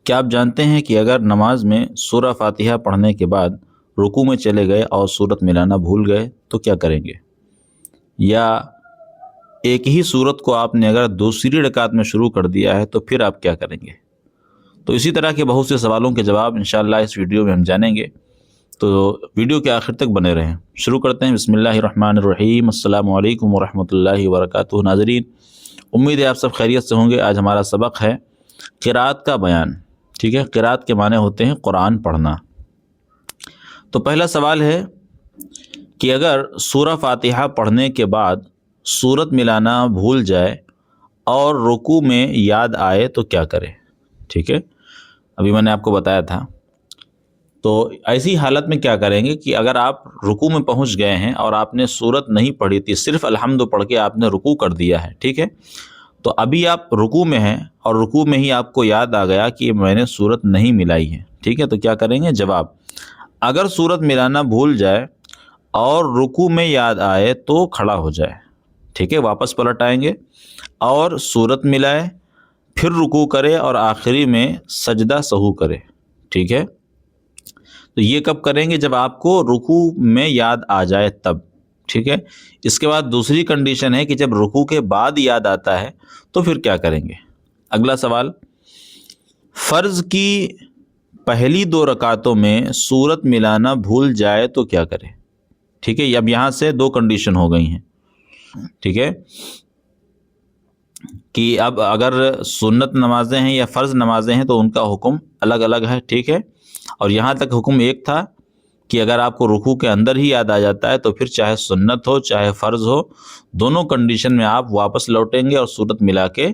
کیا آپ جانتے ہیں کہ اگر نماز میں سورہ فاتحہ پڑھنے کے بعد رکوع میں چلے گئے اور سورت ملانا بھول گئے تو کیا کریں گے؟ یا ایک ہی سورت کو آپ نے اگر دوسری رکعت میں شروع کر دیا ہے تو پھر آپ کیا کریں گے؟ تو اسی طرح کے بہت سے سوالوں کے جواب انشاءاللہ اس ویڈیو میں ہم جانیں گے، تو ویڈیو کے آخر تک بنے رہیں۔ شروع کرتے ہیں۔ بسم اللہ الرحمن الرحیم۔ السلام علیکم ورحمۃ اللہ وبرکاتہ۔ ناظرین، امید ہے آپ سب خیریت سے ہوں گے۔ آج ہمارا سبق ہے قرات کا بیان۔ ٹھیک ہے، قرات کے معنی ہوتے ہیں قرآن پڑھنا۔ تو پہلا سوال ہے کہ اگر سورہ فاتحہ پڑھنے کے بعد سورت ملانا بھول جائے اور رکوع میں یاد آئے تو کیا کرے؟ ٹھیک ہے، ابھی میں نے آپ کو بتایا تھا۔ تو ایسی حالت میں کیا کریں گے کہ اگر آپ رکوع میں پہنچ گئے ہیں اور آپ نے سورت نہیں پڑھی تھی، صرف الحمد پڑھ کے آپ نے رکوع کر دیا ہے، ٹھیک ہے، تو ابھی آپ رکوع میں ہیں اور رکوع میں ہی آپ کو یاد آ گیا کہ میں نے سورت نہیں ملائی ہے، ٹھیک ہے، تو کیا کریں گے؟ جواب: اگر سورت ملانا بھول جائے اور رکوع میں یاد آئے تو کھڑا ہو جائے، ٹھیک ہے، واپس پلٹ آئیں گے اور سورت ملائے، پھر رکوع کرے اور آخری میں سجدہ سہو کرے، ٹھیک ہے۔ تو یہ کب کریں گے؟ جب آپ کو رکوع میں یاد آ جائے تب، ٹھیک ہے۔ اس کے بعد دوسری کنڈیشن ہے کہ جب رکوع کے بعد یاد آتا ہے تو پھر کیا کریں گے؟ اگلا سوال: فرض کی پہلی 2 رکعتوں میں سورت ملانا بھول جائے تو کیا کرے؟ ٹھیک ہے، اب یہاں سے 2 کنڈیشن ہو گئی ہیں، ٹھیک ہے، کہ اب اگر سنت نمازیں ہیں یا فرض نمازیں ہیں تو ان کا حکم الگ الگ ہے، ٹھیک ہے، اور یہاں تک حکم ایک تھا کہ اگر آپ کو رکوع کے اندر ہی یاد آ جاتا ہے تو پھر چاہے سنت ہو چاہے فرض ہو، دونوں کنڈیشن میں آپ واپس لوٹیں گے اور سورت ملا کے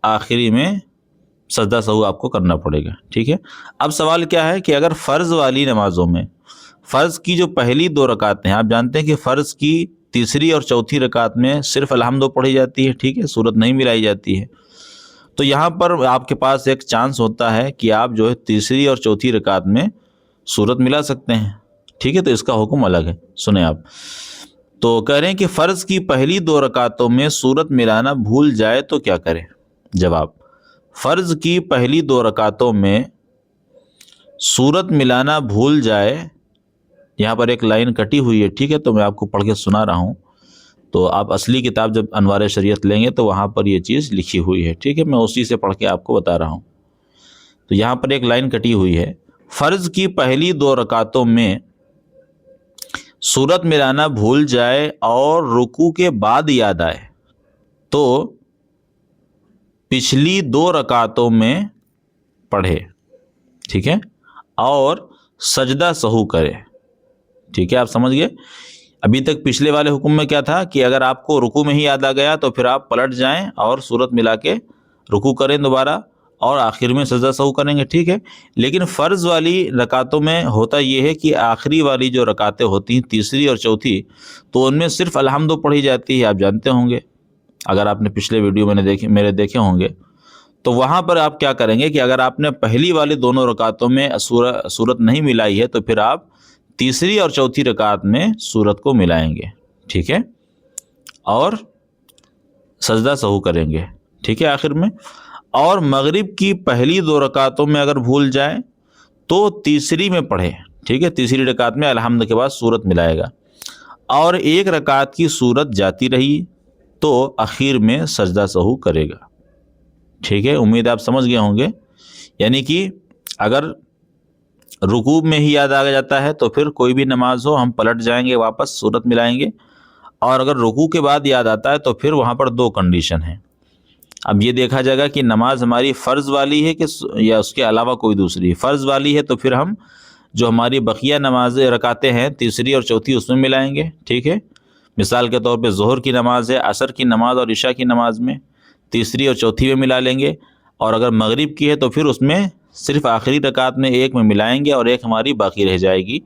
آخری میں سجدہ سہو آپ کو کرنا پڑے گا، ٹھیک ہے۔ اب سوال کیا ہے کہ اگر فرض والی نمازوں میں فرض کی جو پہلی 2 رکعتیں ہیں، آپ جانتے ہیں کہ فرض کی تیسری اور چوتھی رکعت میں صرف الحمد پڑھی جاتی ہے، ٹھیک ہے، سورت نہیں ملائی جاتی ہے، تو یہاں پر آپ کے پاس ایک چانس ہوتا ہے کہ آپ جو ہے تیسری اور چوتھی رکعت میں سورت ملا سکتے ہیں، ٹھیک ہے، تو اس کا حکم الگ ہے، سنیں آپ۔ تو کہہ رہے ہیں کہ فرض کی پہلی 2 رکعتوں میں سورت ملانا بھول جائے تو کیا کرے؟ جواب: فرض کی پہلی 2 رکعتوں میں سورت ملانا بھول جائے، یہاں پر ایک لائن کٹی ہوئی ہے، ٹھیک ہے، تو میں آپ کو پڑھ کے سنا رہا ہوں، تو آپ اصلی کتاب جب انوار شریعت لیں گے تو وہاں پر یہ چیز لکھی ہوئی ہے، ٹھیک ہے، میں اسی سے پڑھ کے آپ کو بتا رہا ہوں۔ تو یہاں پر ایک لائن کٹی ہوئی ہے: فرض کی پہلی 2 رکعتوں میں سورت ملانا بھول جائے اور رکوع کے بعد یاد آئے تو پچھلی 2 رکعتوں میں پڑھے، ٹھیک ہے، اور سجدہ سہو کرے، ٹھیک ہے، آپ سمجھ گئے؟ ابھی تک پچھلے والے حکم میں کیا تھا کہ اگر آپ کو رکوع میں ہی یاد آ گیا تو پھر آپ پلٹ جائیں اور سورت ملا کے رکوع کریں دوبارہ اور آخر میں سجدہ سہو کریں گے، ٹھیک ہے۔ لیکن فرض والی رکعتوں میں ہوتا یہ ہے کہ آخری والی جو رکعتیں ہوتی ہیں تیسری اور چوتھی، تو ان میں صرف الحمد پڑھی جاتی ہے، آپ جانتے ہوں گے اگر آپ نے پچھلے ویڈیو میرے دیکھے ہوں گے۔ تو وہاں پر آپ کیا کریں گے کہ اگر آپ نے پہلی والی دونوں رکعتوں میں سورت نہیں ملائی ہے تو پھر آپ تیسری اور چوتھی رکعت میں سورت کو ملائیں گے، ٹھیک ہے، اور سجدہ سہو کریں گے، ٹھیک ہے، آخر میں۔ اور مغرب کی پہلی 2 رکعتوں میں اگر بھول جائیں تو تیسری میں پڑھے، ٹھیک ہے، تیسری رکعت میں الحمد کے بعد سورت ملائے گا، اور ایک رکعت کی سورت جاتی رہی تو اخیر میں سجدہ سہو کرے گا، ٹھیک ہے۔ امید آپ سمجھ گئے ہوں گے، یعنی کہ اگر رکوع میں ہی یاد آ جاتا ہے تو پھر کوئی بھی نماز ہو ہم پلٹ جائیں گے، واپس سورت ملائیں گے، اور اگر رکوع کے بعد یاد آتا ہے تو پھر وہاں پر 2 کنڈیشن ہیں۔ اب یہ دیکھا جائے گا کہ نماز ہماری فرض والی ہے کہ یا اس کے علاوہ کوئی دوسری فرض والی ہے، تو پھر ہم جو ہماری بقیہ نماز رکعتیں ہیں تیسری اور چوتھی اس میں ملائیں گے، ٹھیک ہے۔ مثال کے طور پہ ظہر کی نماز ہے، عصر کی نماز اور عشاء کی نماز میں تیسری اور چوتھی میں ملا لیں گے، اور اگر مغرب کی ہے تو پھر اس میں صرف آخری رکعت میں ایک میں ملائیں گے اور ایک ہماری باقی رہ جائے گی،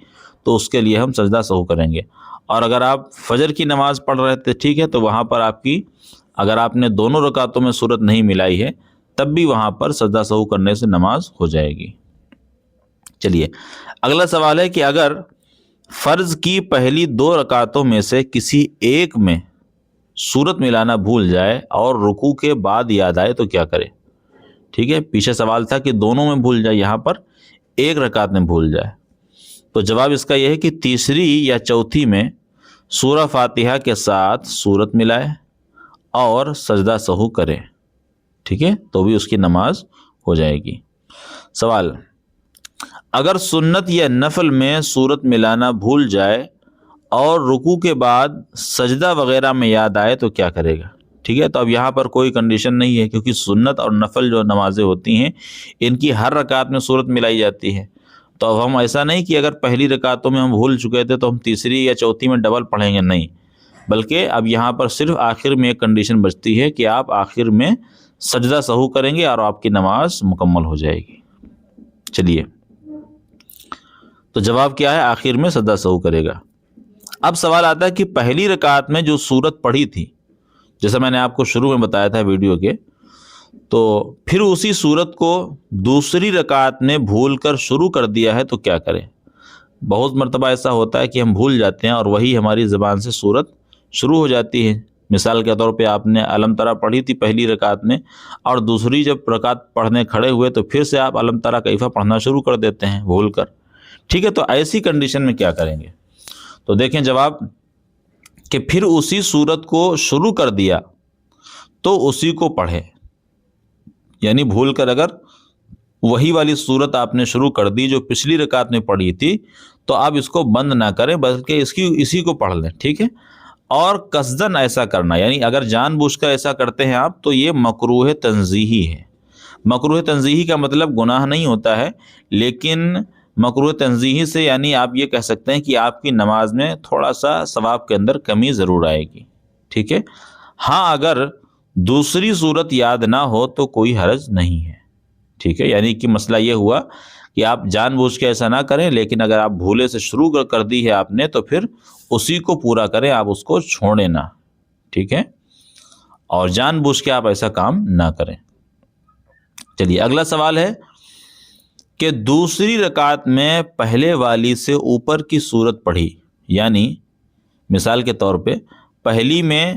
تو اس کے لیے ہم سجدہ سہو کریں گے۔ اور اگر آپ فجر کی نماز پڑھ رہے تھے، ٹھیک ہے، تو وہاں پر آپ کی اگر آپ نے دونوں رکعتوں میں سورت نہیں ملائی ہے تب بھی وہاں پر سجدہ سہو کرنے سے نماز ہو جائے گی۔ چلیے اگلا سوال ہے کہ اگر فرض کی پہلی 2 رکعتوں میں سے کسی ایک میں سورت ملانا بھول جائے اور رکوع کے بعد یاد آئے تو کیا کرے؟ ٹھیک ہے, پیچھے سوال تھا کہ دونوں میں بھول جائے, یہاں پر ایک رکعت میں بھول جائے. تو جواب اس کا یہ ہے کہ تیسری یا چوتھی میں سورہ فاتحہ کے ساتھ سورت ملائے اور سجدہ سہو کرے, ٹھیک ہے, تو بھی اس کی نماز ہو جائے گی. سوال, اگر سنت یا نفل میں سورت ملانا بھول جائے اور رکوع کے بعد سجدہ وغیرہ میں یاد آئے تو کیا کرے گا؟ ٹھیک ہے, تو اب یہاں پر کوئی کنڈیشن نہیں ہے, کیونکہ سنت اور نفل جو نمازیں ہوتی ہیں ان کی ہر رکعت میں سورت ملائی جاتی ہے. تو اب ہم ایسا نہیں کہ اگر پہلی رکعتوں میں ہم بھول چکے تھے تو ہم تیسری یا چوتھی میں ڈبل پڑھیں گے, نہیں, بلکہ اب یہاں پر صرف آخر میں ایک کنڈیشن بچتی ہے کہ آپ آخر میں سجدہ سہو کریں گے اور آپ کی نماز مکمل ہو جائے گی. چلیے, تو جواب کیا ہے؟ آخر میں سجدہ سہو کرے گا. اب سوال آتا ہے کہ پہلی رکعت میں جو سورت پڑھی تھی, جیسا میں نے آپ کو شروع میں بتایا تھا ویڈیو کے, تو پھر اسی سورت کو دوسری رکعت میں بھول کر شروع کر دیا ہے تو کیا کریں؟ بہت مرتبہ ایسا ہوتا ہے کہ ہم بھول جاتے ہیں اور وہی ہماری زبان سے سورت شروع ہو جاتی ہے. مثال کے طور پہ آپ نے علم ترا پڑھی تھی پہلی رکعت میں, اور دوسری جب رکعت پڑھنے کھڑے ہوئے تو پھر سے آپ علم ترا کیفا پڑھنا شروع کر دیتے ہیں بھول کر. ٹھیک ہے, تو ایسی کنڈیشن میں کیا کریں گے؟ تو دیکھیں جواب, کہ پھر اسی سورت کو شروع کر دیا تو اسی کو پڑھے. یعنی بھول کر اگر وہی والی سورت آپ نے شروع کر دی جو پچھلی رکعت میں پڑھی تھی, تو آپ اس کو بند نہ کریں بلکہ اسی کو پڑھ لیں. ٹھیک ہے, اور قصدن ایسا کرنا, یعنی اگر جان بوجھ کر ایسا کرتے ہیں آپ تو یہ مکروہ تنزیہی ہے. مکروہ تنزیہی کا مطلب گناہ نہیں ہوتا ہے, لیکن مکروہ تنزیہی سے یعنی آپ یہ کہہ سکتے ہیں کہ آپ کی نماز میں تھوڑا سا ثواب کے اندر کمی ضرور آئے گی. ٹھیک ہے, ہاں اگر دوسری صورت یاد نہ ہو تو کوئی حرج نہیں ہے. ٹھیک ہے, یعنی کہ مسئلہ یہ ہوا کہ آپ جان بوجھ کے ایسا نہ کریں, لیکن اگر آپ بھولے سے شروع کر دی ہے آپ نے تو پھر اسی کو پورا کریں, آپ اس کو چھوڑیں نہ. ٹھیک ہے, اور جان بوجھ کے آپ ایسا کام نہ کریں. چلیے اگلا سوال ہے کہ دوسری رکعت میں پہلے والی سے اوپر کی سورت پڑھی, یعنی مثال کے طور پہ پہلی میں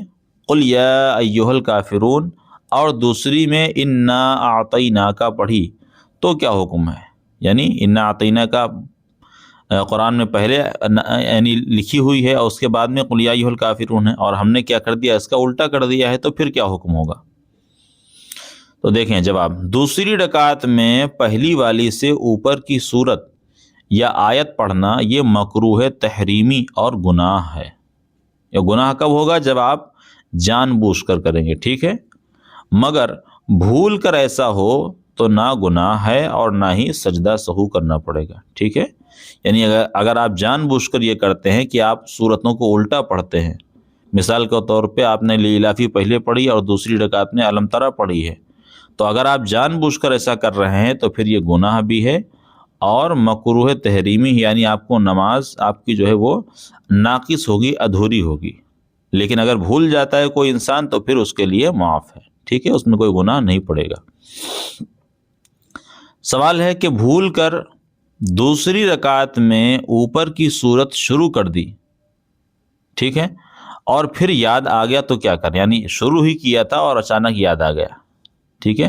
قل یا ایھا الکافرون اور دوسری میں انا اعطیناک پڑھی تو کیا حکم ہے؟ یعنی انا اعطیناک قرآن میں پہلے یعنی لکھی ہوئی ہے اور اس کے بعد میں قل یا ایھا الکافرون ہے, اور ہم نے کیا کر دیا, اس کا الٹا کر دیا ہے, تو پھر کیا حکم ہوگا؟ تو دیکھیں جواب, دوسری رکعت میں پہلی والی سے اوپر کی سورت یا آیت پڑھنا یہ مکروہ تحریمی اور گناہ ہے. یہ گناہ کب ہوگا؟ جب آپ جان بوجھ کر کریں گے. ٹھیک ہے, مگر بھول کر ایسا ہو تو نہ گناہ ہے اور نہ ہی سجدہ سہو کرنا پڑے گا. ٹھیک ہے, یعنی اگر آپ جان بوجھ کر یہ کرتے ہیں کہ آپ سورتوں کو الٹا پڑھتے ہیں, مثال کے طور پہ آپ نے لیلافی پہلے پڑھی اور دوسری رکعت میں علم ترا پڑھی ہے, تو اگر آپ جان بوجھ کر ایسا کر رہے ہیں تو پھر یہ گناہ بھی ہے اور مکروہ تحریمی, یعنی آپ کو نماز آپ کی جو ہے وہ ناقص ہوگی, ادھوری ہوگی. لیکن اگر بھول جاتا ہے کوئی انسان تو پھر اس کے لیے معاف ہے. ٹھیک ہے, اس میں کوئی گناہ نہیں پڑے گا. سوال ہے کہ بھول کر دوسری رکعت میں اوپر کی سورت شروع کر دی, ٹھیک ہے, اور پھر یاد آ گیا تو کیا کریں؟ یعنی شروع ہی کیا تھا اور اچانک یاد آ گیا. ٹھیک ہے,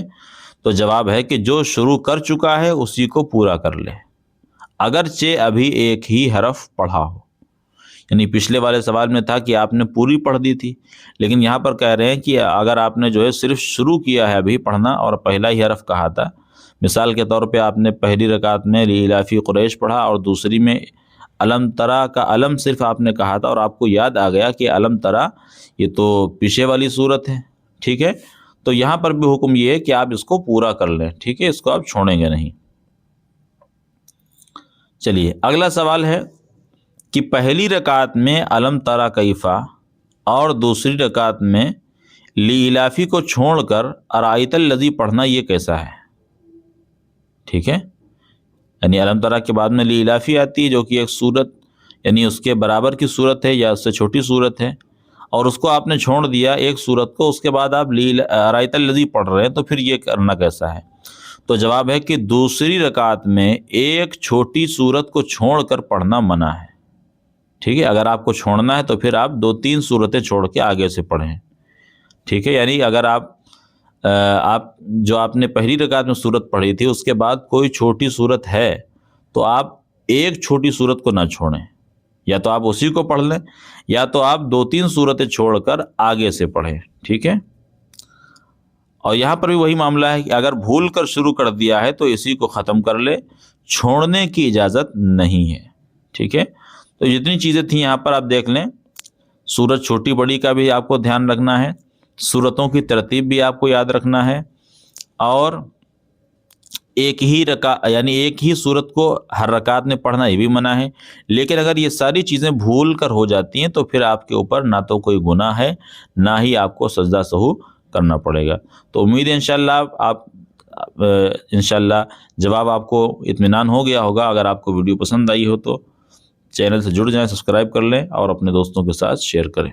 تو جواب ہے کہ جو شروع کر چکا ہے اسی کو پورا کر لے, اگرچہ ابھی ایک ہی حرف پڑھا ہو. یعنی پچھلے والے سوال میں تھا کہ آپ نے پوری پڑھ دی تھی, لیکن یہاں پر کہہ رہے ہیں کہ اگر آپ نے جو ہے صرف شروع کیا ہے ابھی پڑھنا اور پہلا ہی حرف کہا تھا, مثال کے طور پہ آپ نے پہلی رکعت میں لیلافی قریش پڑھا اور دوسری میں علم ترا کا علم صرف آپ نے کہا تھا اور آپ کو یاد آ گیا کہ علم ترا یہ تو پیچھے والی صورت ہے. ٹھیک ہے, تو یہاں پر بھی حکم یہ ہے کہ آپ اس کو پورا کر لیں. ٹھیک ہے, اس کو آپ چھوڑیں گے نہیں. چلیے اگلا سوال ہے کہ پہلی رکعت میں علم ترا کیفا اور دوسری رکعت میں لیلافی کو چھوڑ کر ارایت الذی پڑھنا یہ کیسا ہے؟ ٹھیک ہے, یعنی علم ترا کے بعد میں لیلافی آتی ہے جو کہ ایک صورت یعنی اس کے برابر کی صورت ہے یا اس سے چھوٹی صورت ہے, اور اس کو آپ نے چھوڑ دیا ایک صورت کو, اس کے بعد آپ ارایت الذی پڑھ رہے ہیں, تو پھر یہ کرنا کیسا ہے؟ تو جواب ہے کہ دوسری رکعت میں ایک چھوٹی صورت کو چھوڑ کر پڑھنا منع ہے. ٹھیک ہے, اگر آپ کو چھوڑنا ہے تو پھر آپ 2-3 صورتیں چھوڑ کے آگے سے پڑھیں. ٹھیک ہے, یعنی اگر آپ آپ نے پہلی رکعت میں سورت پڑھی تھی، اس کے بعد کوئی چھوٹی سورت ہے تو آپ ایک چھوٹی سورت کو نہ چھوڑیں، یا تو آپ اسی کو پڑھ لیں یا تو آپ 2-3 سورتیں چھوڑ کر آگے سے پڑھیں، ٹھیک ہے۔ اور یہاں پر بھی وہی معاملہ ہے کہ اگر بھول کر شروع کر دیا ہے تو اسی کو ختم کر لے، چھوڑنے کی اجازت نہیں ہے، ٹھیک ہے۔ تو جتنی چیزیں تھیں یہاں پر آپ دیکھ لیں، سورت چھوٹی بڑی کا بھی آپ کو دھیان رکھنا ہے، سورتوں کی ترتیب بھی آپ کو یاد رکھنا ہے، اور ایک ہی سورت کو ہر رکعت میں پڑھنا یہ بھی منع ہے۔ لیکن اگر یہ ساری چیزیں بھول کر ہو جاتی ہیں تو پھر آپ کے اوپر نہ تو کوئی گناہ ہے، نہ ہی آپ کو سجدہ سہو کرنا پڑے گا۔ تو امید ہے انشاءاللہ جواب آپ کو اطمینان ہو گیا ہوگا۔ اگر آپ کو ویڈیو پسند آئی ہو تو چینل سے جڑ جائیں، سبسکرائب کر لیں اور اپنے دوستوں کے ساتھ شیئر کریں۔